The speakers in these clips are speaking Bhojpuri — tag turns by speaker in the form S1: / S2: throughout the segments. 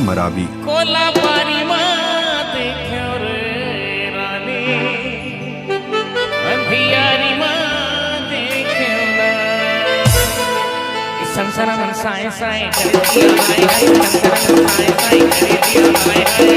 S1: मरावी
S2: कोलाबारी माँ देखो रे रानी, अंधियारी माँ देखो ना। संसार में साए साए कर दिया हाय हाय, संसार में साए साए कर दिया हाय हाय।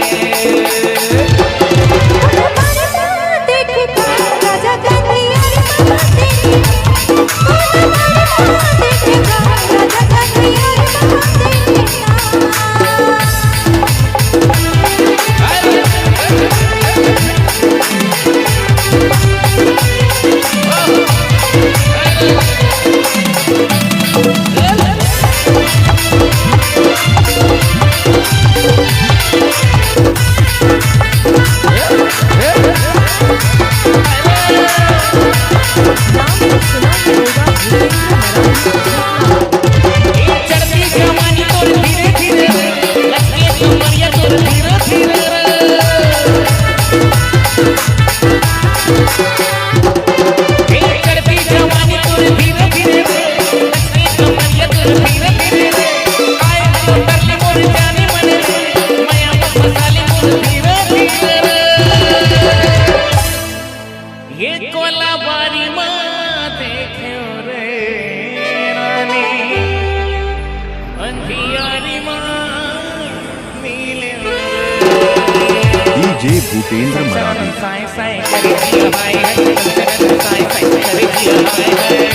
S1: डीजे भूपेंद्र मरावी
S2: साए साए कर दिया हाय हाय, साए साए कर दिया हाय हाय।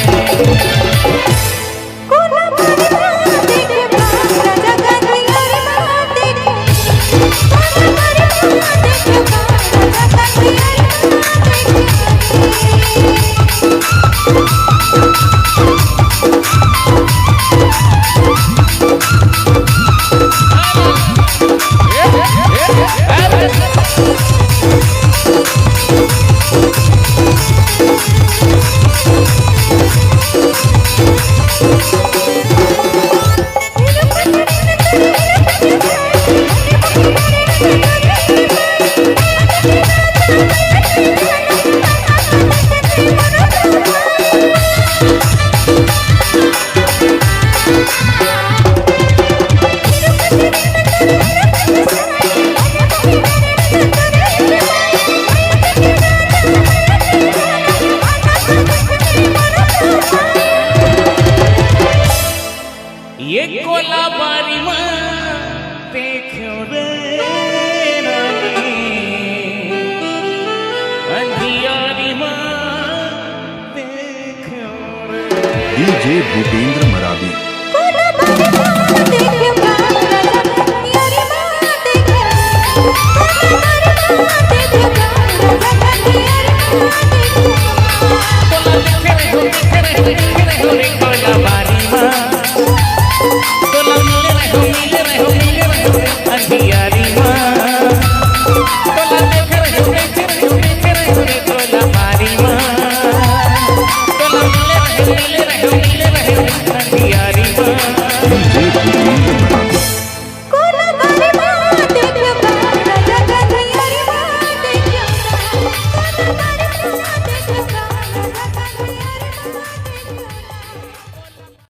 S2: ये कोलाबारी माँ देखो रे रानी, अंधियारी माँ देखो रे।
S1: डीजे भूपेंद्र मरावी।